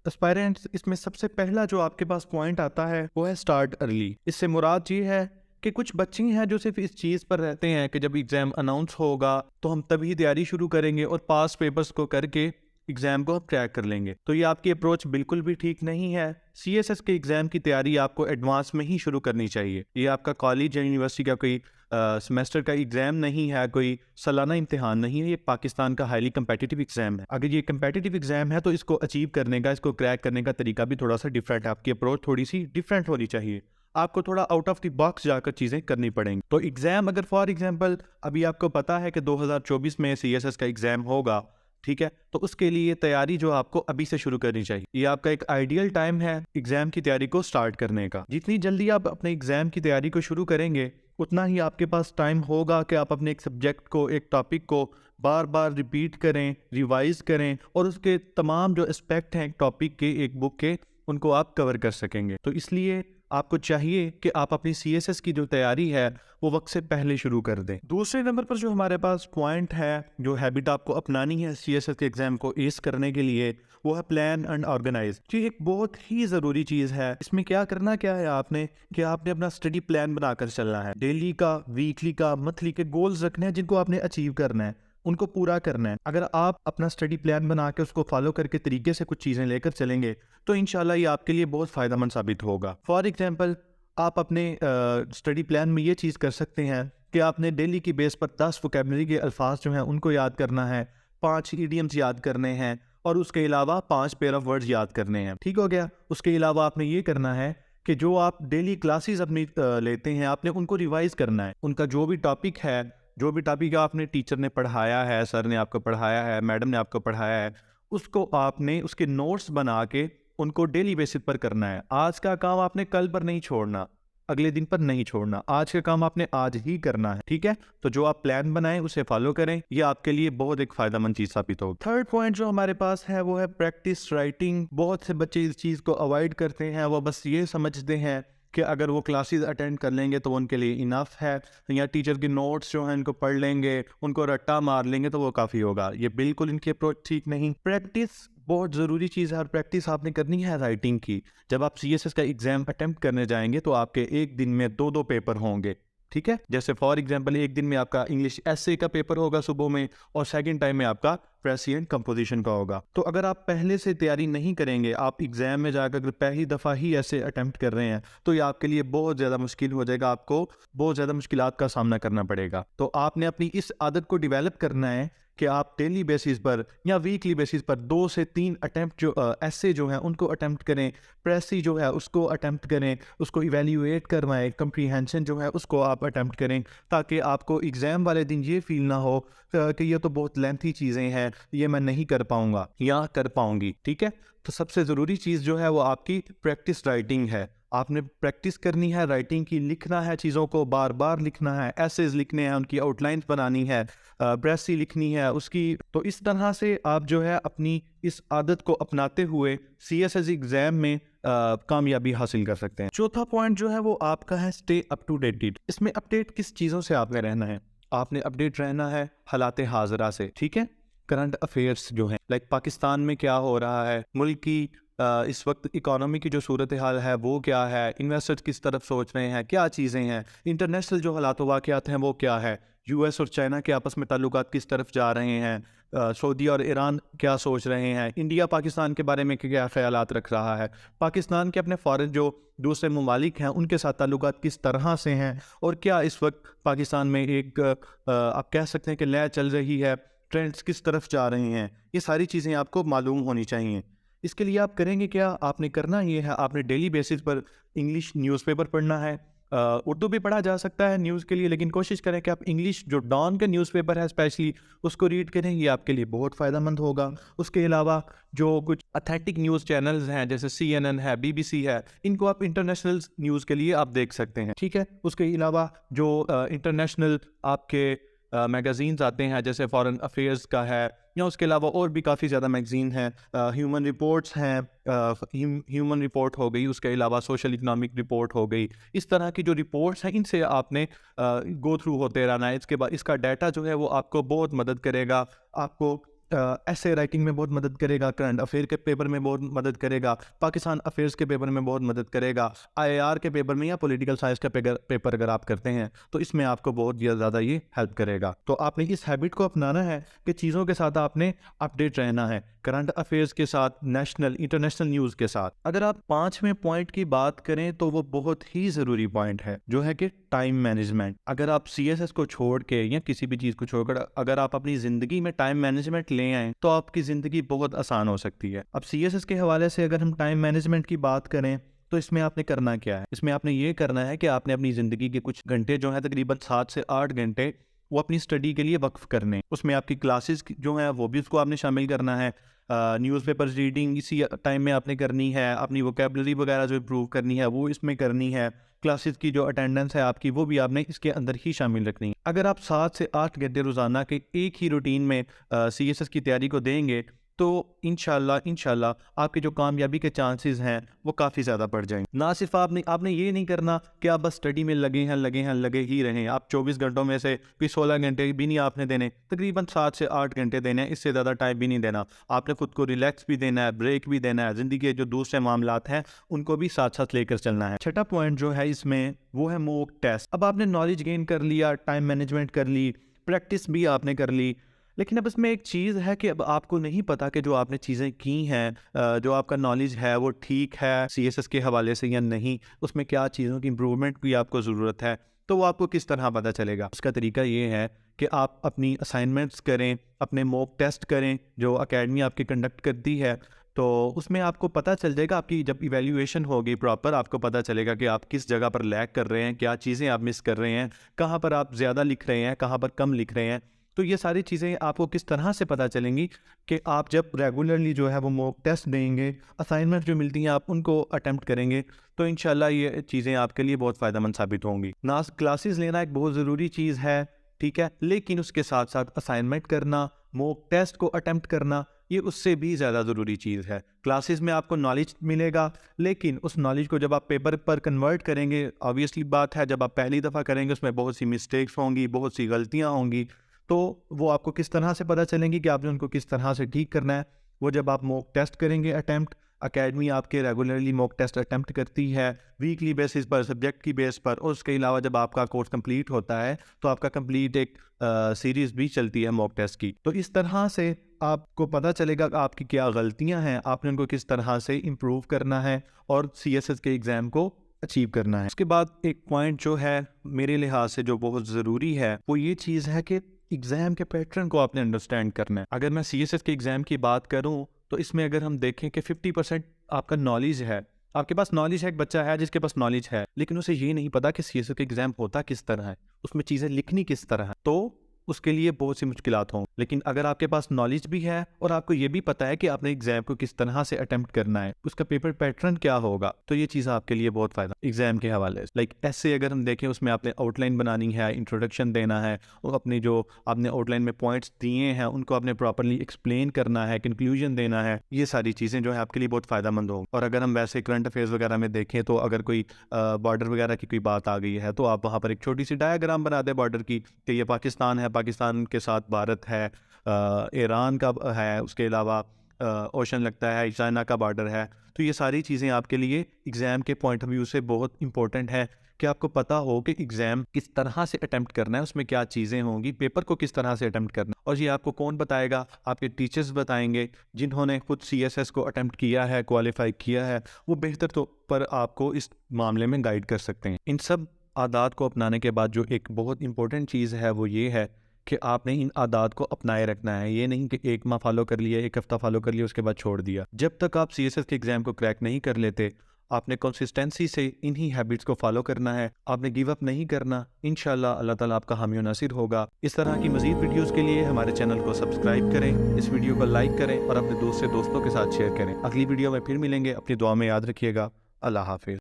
اسپائرنٹس، اس میں سب سے پہلا جو آپ کے پاس پوائنٹ آتا ہے وہ ہے اسٹارٹ ارلی۔ اس سے مراد یہ ہے کہ کچھ بچے ہیں جو صرف اس چیز پر رہتے ہیں کہ جب ایگزام اناؤنس ہوگا تو ہم تبھی تیاری شروع کریں گے اور پاس پیپرز کو کر کے ایگزام کو ہم کریک کر لیں گے۔ تو یہ آپ کی اپروچ بالکل بھی ٹھیک نہیں ہے۔ سی ایس ایس کے ایگزام کی تیاری آپ کو ایڈوانس میں ہی شروع کرنی چاہیے۔ یہ آپ کا کالج یا یونیورسٹی کا کوئی سیمیسٹر کا ایگزام نہیں ہے، کوئی سالانہ امتحان نہیں ہے، یہ پاکستان کا ہائیلی کمپیٹیٹیو ایگزام ہے۔ اگر یہ کمپیٹیٹیو ایگزام ہے تو اس کو اچیو کرنے کا، اس کو کریک کرنے کا طریقہ بھی تھوڑا سا ڈفرینٹ ہے، آپ کی اپروچ تھوڑی سی ڈفرینٹ ہونی چاہیے، آپ کو تھوڑا آؤٹ آف دی باکس جا کر چیزیں کرنی پڑیں گی۔ تو ایگزام اگر فار ایگزامپل ابھی آپ کو پتا ہے کہ 2024 میں سی ایس ایس کا ایگزام ہوگا، ٹھیک ہے، تو اس کے لیے تیاری جو آپ کو ابھی سے شروع کرنی چاہیے۔ یہ آپ کا ایک آئیڈیل ٹائم ہے ایگزام کی تیاری کو سٹارٹ کرنے کا۔ جتنی جلدی آپ اپنے ایگزام کی تیاری کو شروع کریں گے اتنا ہی آپ کے پاس ٹائم ہوگا کہ آپ اپنے ایک سبجیکٹ کو، ایک ٹاپک کو بار بار ریپیٹ کریں، ریوائز کریں اور اس کے تمام جو اسپیکٹ ہیں ایک ٹاپک کے، ایک بک کے، ان کو آپ کور کر سکیں گے۔ تو اس لیے آپ کو چاہیے کہ آپ اپنی سی ایس ایس کی جو تیاری ہے وہ وقت سے پہلے شروع کر دیں۔ دوسرے نمبر پر جو ہمارے پاس پوائنٹ ہے، جو ہیبٹ آپ کو اپنانی ہے سی ایس ایس کے ایگزام کو ایس کرنے کے لیے، وہ ہے پلان اینڈ آرگنائز۔ یہ ایک بہت ہی ضروری چیز ہے۔ اس میں کیا کرنا کیا ہے آپ نے کہ آپ نے اپنا اسٹڈی پلان بنا کر چلنا ہے۔ ڈیلی کا، ویکلی کا، منتھلی کے گولز رکھنے ہیں جن کو آپ نے اچیو کرنا ہے، ان کو پورا کرنا ہے۔ اگر آپ اپنا اسٹڈی پلان بنا کے اس کو فالو کر کے طریقے سے کچھ چیزیں لے کر چلیں گے تو انشاءاللہ یہ آپ کے لیے بہت فائدہ مند ثابت ہوگا۔ فار ایگزامپل آپ اپنے اسٹڈی پلان میں یہ چیز کر سکتے ہیں کہ آپ نے ڈیلی کی بیس پر 10 ووکیبلری کے الفاظ جو ہیں ان کو یاد کرنا ہے، 5 ایڈیمز یاد کرنے ہیں اور اس کے علاوہ 5 پیئر آف ورڈز یاد کرنے ہیں۔ ٹھیک ہو گیا؟ اس کے علاوہ آپ نے یہ کرنا ہے کہ جو آپ ڈیلی کلاسز اپنی لیتے ہیں آپ نے ان کو ریوائز کرنا ہے۔ ان کا جو بھی ٹاپک ہے، جو بھی ٹاپک آپ نے ٹیچر نے پڑھایا ہے، سر نے آپ کو پڑھایا ہے، میڈم نے آپ کو پڑھایا ہے، اس کو آپ نے اس کے نوٹس بنا کے ان کو ڈیلی بیسس پر کرنا ہے۔ آج کا کام آپ نے کل پر نہیں چھوڑنا، اگلے دن پر نہیں چھوڑنا، آج کا کام آپ نے آج ہی کرنا ہے۔ ٹھیک ہے؟ تو جو آپ پلان بنائیں اسے فالو کریں، یہ آپ کے لیے بہت ایک فائدہ مند چیز ثابت ہوگی۔ تھرڈ پوائنٹ جو ہمارے پاس ہے وہ ہے پریکٹس رائٹنگ۔ بہت سے بچے اس چیز کو اوائڈ کرتے ہیں، وہ بس یہ سمجھتے ہیں کہ اگر وہ کلاسز اٹینڈ کر لیں گے تو ان کے لیے انف ہے، یا ٹیچر کے نوٹس جو ہیں ان کو پڑھ لیں گے، ان کو رٹا مار لیں گے تو وہ کافی ہوگا۔ یہ بالکل ان کی اپروچ ٹھیک نہیں۔ پریکٹس بہت ضروری چیز ہے اور پریکٹس آپ نے کرنی ہے رائٹنگ کی۔ جب آپ سی ایس ایس کا ایگزام اٹیمپٹ کرنے جائیں گے تو آپ کے ایک دن میں 2 پیپر ہوں گے، ٹھیک ہے؟ جیسے فار ایگزامپل ایک دن میں آپ کا انگلش ایسے کا پیپر ہوگا صبح میں، اور سیکنڈ ٹائم میں آپ کا پریسی اینڈ کمپوزیشن کا ہوگا۔ تو اگر آپ پہلے سے تیاری نہیں کریں گے، آپ ایگزام میں جا کر اگر پہلی دفعہ ہی ایسے اٹیمپٹ کر رہے ہیں تو یہ آپ کے لیے بہت زیادہ مشکل ہو جائے گا، آپ کو بہت زیادہ مشکلات کا سامنا کرنا پڑے گا۔ تو آپ نے اپنی اس عادت کو ڈیولپ کرنا ہے کہ آپ ڈیلی بیسس پر یا ویکلی بیسس پر 2 سے 3 اٹیمپٹ جو ایسے جو ہیں ان کو اٹیمپٹ کریں، پریسی جو ہے اس کو اٹیمپٹ کریں، اس کو ایویلیویٹ کروائیں، کمپریہنشن جو ہے اس کو آپ اٹیمپٹ کریں، تاکہ آپ کو ایگزام والے دن یہ فیل نہ ہو کہ یہ تو بہت لینتھی چیزیں ہیں، یہ میں نہیں کر پاؤں گا یا کر پاؤں گی۔ ٹھیک ہے؟ تو سب سے ضروری چیز جو ہے وہ آپ کی پریکٹس رائٹنگ ہے۔ آپ نے پریکٹس کرنی ہے رائٹنگ کی، لکھنا ہے چیزوں کو، بار بار لکھنا ہے، ایسیز لکھنے ہیں، ان کی آؤٹ لائنز بنانی ہے، پریسی لکھنی ہے اس کی۔ تو اس طرح سے آپ جو ہے اپنی اس عادت کو اپناتے ہوئے سی ایس ایس ایگزام میں کامیابی حاصل کر سکتے ہیں۔ چوتھا پوائنٹ جو ہے وہ آپ کا ہے اسٹے اپ ٹو ڈیٹڈ۔ اس میں اپڈیٹ کس چیزوں سے آپ نے رہنا ہے؟ آپ نے اپڈیٹ رہنا ہے حالات حاضرہ سے، ٹھیک ہے؟ کرنٹ افیئرس جو ہیں، لائک پاکستان میں کیا ہو رہا ہے، ملک کی اس وقت اکانومی کی جو صورتحال ہے وہ کیا ہے، انویسٹر کس طرف سوچ رہے ہیں، کیا چیزیں ہیں، انٹرنیشنل جو حالات و واقعات ہیں وہ کیا ہے، یو ایس اور چائنا کے آپس میں تعلقات کس طرف جا رہے ہیں، سعودی اور ایران کیا سوچ رہے ہیں، انڈیا پاکستان کے بارے میں کیا خیالات رکھ رہا ہے، پاکستان کے اپنے فارن جو دوسرے ممالک ہیں ان کے ساتھ تعلقات کس طرح سے ہیں، اور کیا اس وقت پاکستان میں ایک آپ کہہ سکتے ہیں کہ لہر چل رہی ہے، ٹرینڈز کس طرف جا رہے ہیں، یہ ساری چیزیں آپ کو معلوم ہونی چاہیے۔ اس کے لیے آپ کریں گے کیا؟ آپ نے کرنا یہ ہے، آپ نے ڈیلی بیسس پر انگلش نیوز پیپر پڑھنا ہے، اردو بھی پڑھا جا سکتا ہے نیوز کے لیے، لیکن کوشش کریں کہ آپ انگلش جو ڈان کا نیوز پیپر ہے اسپیشلی اس کو ریڈ کریں، یہ آپ کے لیے بہت فائدہ مند ہوگا۔ اس کے علاوہ جو کچھ اتھینٹک نیوز چینلز ہیں جیسے CNN ہے، BBC ہے، ان کو آپ انٹرنیشنل نیوز کے لیے آپ دیکھ سکتے ہیں، ٹھیک ہے؟ اس کے علاوہ جو انٹرنیشنل آپ کے میگزینز آتے ہیں جیسے فارن افیئرز کا ہے، یا اس کے علاوہ اور بھی کافی زیادہ میگزین ہیں، ہیومن رپورٹس ہیں، ہیومن رپورٹ ہو گئی، اس کے علاوہ سوشل اکنامک رپورٹ ہو گئی، اس طرح کی جو رپورٹس ہیں ان سے آپ نے گو تھرو ہوتے رہنا ہے۔ اس کے بعد اس کا ڈیٹا جو ہے وہ آپ کو بہت مدد کرے گا، آپ کو ایسے رائٹنگ میں بہت مدد کرے گا, کرنٹ افیئر کے پیپر میں بہت مدد کرے گا, پاکستان افیئرس کے پیپر میں بہت مدد کرے گا, IIR کے پیپر میں یا پولیٹیکل سائنس کا پیپر اگر آپ کرتے ہیں تو اس میں آپ کو بہت زیادہ یہ ہیلپ کرے گا. تو آپ نے اس ہیبٹ کو اپنانا ہے کہ چیزوں کے ساتھ آپ نے اپڈیٹ رہنا ہے, کرنٹ افیئرس کے ساتھ, نیشنل انٹرنیشنل نیوز کے ساتھ. اگر آپ 5ویں پوائنٹ کی بات کریں تو وہ بہت ہی ضروری پوائنٹ ہے, جو ہے کہ ٹائم مینجمنٹ. اگر آپ CSS کو چھوڑ کے یا کسی بھی چیز کو چھوڑ کر اگر آپ اپنی زندگی میں ٹائم مینجمنٹ لے آئیں تو آپ کی زندگی بہت آسان ہو سکتی ہے. اب CSS کے حوالے سے اگر ہم ٹائم مینجمنٹ کی بات کریں تو اس میں آپ نے کرنا کیا ہے؟ اس میں آپ نے یہ کرنا ہے کہ آپ نے اپنی زندگی کے کچھ گھنٹے جو ہیں تقریباً 7 سے 8 گھنٹے وہ اپنی اسٹڈی کے لیے وقف کرنے. اس میں آپ کی کلاسز جو ہیں وہ بھی اس کو آپ نے شامل کرنا ہے, نیوز پیپر ریڈنگ اسی ٹائم میں آپ نے کرنی ہے, اپنی ووکیبلری وغیرہ جو امپروو کرنی ہے وہ اس میں کرنی ہے, کلاسز کی جو اٹینڈنس ہے آپ کی وہ بھی آپ نے اس کے اندر ہی شامل رکھنی ہے. اگر آپ 7 سے 8 گھنٹے روزانہ کے ایک ہی روٹین میں CSS کی تیاری کو دیں گے تو انشاءاللہ آپ کے جو کامیابی کے چانسز ہیں وہ کافی زیادہ بڑھ جائیں گے. نہ صرف آپ نے یہ نہیں کرنا کہ آپ بس اسٹڈی میں لگے ہی رہیں. آپ 24 گھنٹوں میں سے بھی 16 گھنٹے بھی نہیں آپ نے دینے, تقریباً 7 سے 8 گھنٹے دینے ہیں, اس سے زیادہ ٹائم بھی نہیں دینا. آپ نے خود کو ریلیکس بھی دینا ہے, بریک بھی دینا ہے, زندگی کے جو دوسرے معاملات ہیں ان کو بھی ساتھ ساتھ لے کر چلنا ہے. چھٹا پوائنٹ جو ہے اس میں وہ ہے موک ٹیسٹ. اب آپ نے نالج گین کر لیا, ٹائم مینجمنٹ کر لی, پریکٹس بھی آپ نے کر لی, لیکن اب اس میں ایک چیز ہے کہ اب آپ کو نہیں پتا کہ جو آپ نے چیزیں کی ہیں, جو آپ کا نالج ہے وہ ٹھیک ہے CSS کے حوالے سے یا نہیں, اس میں کیا چیزوں کی امپروومنٹ کی آپ کو ضرورت ہے. تو وہ آپ کو کس طرح پتہ چلے گا؟ اس کا طریقہ یہ ہے کہ آپ اپنی اسائنمنٹس کریں, اپنے موک ٹیسٹ کریں جو اکیڈمی آپ کی کنڈکٹ کرتی ہے. تو اس میں آپ کو پتہ چل جائے گا, آپ کی جب ایویلیویشن ہوگی پراپر آپ کو پتہ چلے گا کہ آپ کس جگہ پر لیگ کر رہے ہیں, کیا چیزیں آپ مس کر رہے ہیں, کہاں پر آپ زیادہ لکھ رہے ہیں, کہاں پر کم لکھ رہے ہیں. تو یہ ساری چیزیں آپ کو کس طرح سے پتہ چلیں گی کہ آپ جب ریگولرلی جو ہے وہ موک ٹیسٹ دیں گے, اسائنمنٹ جو ملتی ہیں آپ ان کو اٹیمپٹ کریں گے, تو انشاءاللہ یہ چیزیں آپ کے لیے بہت فائدہ مند ثابت ہوں گی. کلاسز لینا ایک بہت ضروری چیز ہے, ٹھیک ہے, لیکن اس کے ساتھ ساتھ اسائنمنٹ کرنا, موک ٹیسٹ کو اٹیمپٹ کرنا, یہ اس سے بھی زیادہ ضروری چیز ہے. کلاسز میں آپ کو نالج ملے گا, لیکن اس نالج کو جب آپ پیپر پر کنورٹ کریں گے, آبویسلی بات ہے جب آپ پہلی دفعہ کریں گے اس میں بہت سی مسٹیکس ہوں گی, بہت سی غلطیاں ہوں گی, تو وہ آپ کو کس طرح سے پتہ چلیں گی کہ آپ نے ان کو کس طرح سے ٹھیک کرنا ہے؟ وہ جب آپ موک ٹیسٹ کریں گے اٹیمپٹ, اکیڈمی آپ کے ریگولرلی موک ٹیسٹ اٹیمپٹ کرتی ہے ویکلی بیسس پر, سبجیکٹ کی بیس پر, اور اس کے علاوہ جب آپ کا کورس کمپلیٹ ہوتا ہے تو آپ کا کمپلیٹ ایک سیریز بھی چلتی ہے موک ٹیسٹ کی. تو اس طرح سے آپ کو پتہ چلے گا کہ آپ کی کیا غلطیاں ہیں, آپ نے ان کو کس طرح سے امپروو کرنا ہے اور CSS کے ایگزام کو اچیو کرنا ہے. اس کے بعد ایک پوائنٹ جو ہے میرے لحاظ سے جو بہت ضروری ہے وہ یہ چیز ہے کہ ایگزام کے پیٹرن کو آپ نے انڈرسٹینڈ کرنا ہے. اگر میں CSS کے ایگزام کی بات کروں تو اس میں اگر ہم دیکھیں کہ 50% آپ کا نالج ہے, آپ کے پاس نالج ہے, ایک بچہ ہے جس کے پاس نالج ہے لیکن اسے یہ نہیں پتا کہ CSS کا ایگزام ہوتا کس طرح ہے, اس میں چیزیں لکھنی کس طرح ہے, تو اس کے لیے بہت سی مشکلات ہوں. لیکن اگر آپ کے پاس نالج بھی ہے اور آپ کو یہ بھی پتا ہے کہ آپ نے ایگزام کو کس طرح سے اٹیمپٹ کرنا ہے, اس کا پیپر پیٹرن کیا ہوگا, تو یہ چیز آپ کے لیے بہت فائدہ ایگزام کے حوالے سے. لائک ایسے اگر ہم دیکھیں اس میں آپ نے آؤٹ لائن بنانی ہے, انٹروڈکشن دینا ہے, اور اپنی جو آپ نے آؤٹ لائن میں پوائنٹس دیے ہیں ان کو آپ نے پراپرلی ایکسپلین کرنا ہے, کنکلوژن دینا ہے, یہ ساری چیزیں جو ہے آپ کے لیے بہت فائدہ مند ہوں. اور اگر ہم ویسے کرنٹ افیئرز وغیرہ میں دیکھیں تو اگر کوئی بارڈر وغیرہ کی کوئی بات آ گئی ہے تو آپ وہاں پر ایک چھوٹی سی ڈایاگرام بنا دیں بارڈر کی کہ یہ پاکستان ہے, پاکستان کے ساتھ بھارت ہے, ایران کا ہے, اس کے علاوہ اوشن لگتا ہے, چائنا کا بارڈر ہے. تو یہ ساری چیزیں آپ کے لیے ایگزام کے پوائنٹ آف ویو سے بہت امپورٹنٹ ہے کہ آپ کو پتہ ہو کہ ایگزام کس طرح سے اٹیمپٹ کرنا ہے, اس میں کیا چیزیں ہوں گی, پیپر کو کس طرح سے اٹیمپٹ کرنا ہے. اور یہ آپ کو کون بتائے گا؟ آپ کے ٹیچرز بتائیں گے جنہوں نے خود CSS کو اٹیمپٹ کیا ہے, کوالیفائی کیا ہے, وہ بہتر طور پر آپ کو اس معاملے میں گائیڈ کر سکتے ہیں. ان سب عادات کو اپنانے کے بعد جو ایک بہت امپورٹنٹ چیز ہے وہ یہ ہے کہ آپ نے ان عادات کو اپنائے رکھنا ہے. یہ نہیں کہ ایک ماہ فالو کر لیا, ایک ہفتہ فالو کر لیا, اس کے بعد چھوڑ دیا. جب تک آپ CSS کے ایگزام کو کریک نہیں کر لیتے, آپ نے کنسسٹنسی سے انہی ہیبٹس کو فالو کرنا ہے, آپ نے گیو اپ نہیں کرنا. انشاءاللہ اللہ تعالیٰ آپ کا حامی و ناصر ہوگا. اس طرح کی مزید ویڈیوز کے لیے ہمارے چینل کو سبسکرائب کریں, اس ویڈیو کو لائک کریں اور اپنے دوستوں کے ساتھ شیئر کریں. اگلی ویڈیو میں پھر ملیں گے, اپنی دعا میں یاد رکھیے گا. اللہ حافظ.